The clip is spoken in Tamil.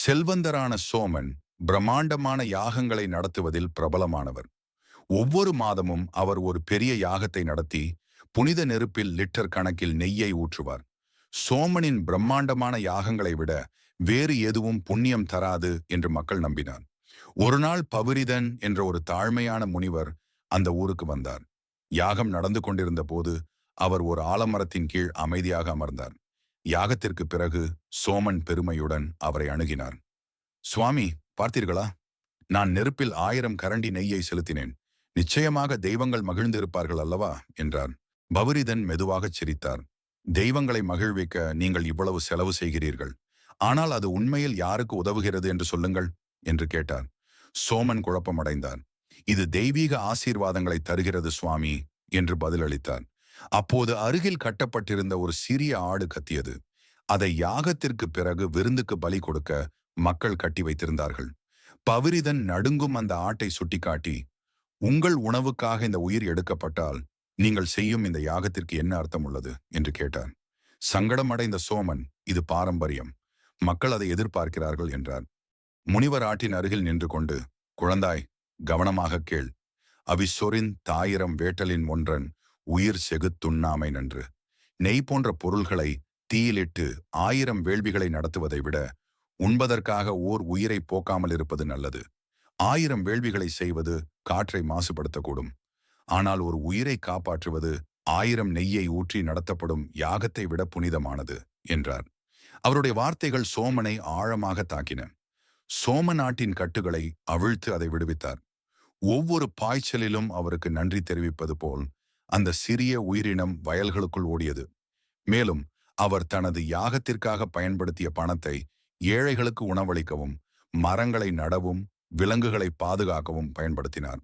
செல்வந்தரான சோமன் பிரம்மாண்டமான யாகங்களை நடத்துவதில் பிரபலமானவர். ஒவ்வொரு மாதமும் அவர் ஒரு பெரிய யாகத்தை நடத்தி புனித நெருப்பில் லிட்டர் கணக்கில் நெய்யை ஊற்றுவார். சோமனின் பிரம்மாண்டமான யாகங்களை விட வேறு எதுவும் புண்ணியம் தராது என்று மக்கள் நம்பினார். ஒரு நாள் பவிரிதன் என்ற ஒரு தாழ்மையான முனிவர் அந்த ஊருக்கு வந்தார். யாகம் நடந்து கொண்டிருந்த போது அவர் ஒரு ஆலமரத்தின் கீழ் அமைதியாக அமர்ந்தார். யாகத்திற்கு பிறகு சோமன் பெருமையுடன் அவரை அணுகினார். சுவாமி, பார்த்தீர்களா? நான் நெருப்பில் 1000 கரண்டி நெய்யை செலுத்தினேன். நிச்சயமாக தெய்வங்கள் மகிழ்ந்திருப்பார்கள் அல்லவா என்றார். பவரிதன் மெதுவாகச் சிரித்தார். தெய்வங்களை மகிழ்விக்க நீங்கள் இவ்வளவு செலவு செய்கிறீர்கள். ஆனால் அது உண்மையில் யாருக்கு உதவுகிறது என்று சொல்லுங்கள் என்று கேட்டார். சோமன் குழப்பமடைந்தார். இது தெய்வீக ஆசீர்வாதங்களை தருகிறது சுவாமி என்று பதிலளித்தார். அப்போது அருகில் கட்டப்பட்டிருந்த ஒரு சிறிய ஆடு கத்தியது. அதை யாகத்திற்கு பிறகு விருந்துக்கு பலி கொடுக்க மக்கள் கட்டி வைத்திருந்தார்கள். பவிரிதன் நடுங்கும் அந்த ஆட்டை சுட்டிக்காட்டி, உங்கள் உணவுக்காக இந்த உயிர் எடுக்கப்பட்டால் நீங்கள் செய்யும் இந்த யாகத்திற்கு என்ன அர்த்தம் உள்ளது என்று கேட்டார். சங்கடமடைந்த சோமன், இது பாரம்பரியம், மக்கள் அதை எதிர்பார்க்கிறார்கள் என்றார். முனிவர் ஆட்டின் அருகில் நின்று கொண்டு, குழந்தாய், கவனமாக கேள். அவிசொரின் தாயிரம் வேட்டலின் ஒன்றன் உயிர் செகுத்துண்ணாமை நன்று. நெய் போன்ற பொருள்களை தீயிலிட்டு 1000 வேள்விகளை நடத்துவதை விட உண்பதற்காக ஓர் உயிரை போக்காமல் இருப்பது நல்லது. 1000 வேள்விகளை செய்வது காற்றை மாசுபடுத்தக்கூடும். ஆனால் ஒரு உயிரை காப்பாற்றுவது 1000 நெய்யை ஊற்றி நடத்தப்படும் யாகத்தை விட புனிதமானது என்றார். அவருடைய வார்த்தைகள் சோமனை ஆழமாக தாக்கின. சோம நாட்டின் கட்டுகளை அவிழ்த்து அதை விடுவித்தார். ஒவ்வொரு பாய்ச்சலிலும் அவருக்கு நன்றி தெரிவிப்பது போல் அந்த சிறிய உயிரினம் வயல்களுக்குள் ஓடியது. மேலும் அவர் தனது யாகத்திற்காக பயன்படுத்திய பணத்தை ஏழைகளுக்கு உணவளிக்கவும், மரங்களை நடவும், விலங்குகளை பாதுகாக்கவும் பயன்படுத்தினார்.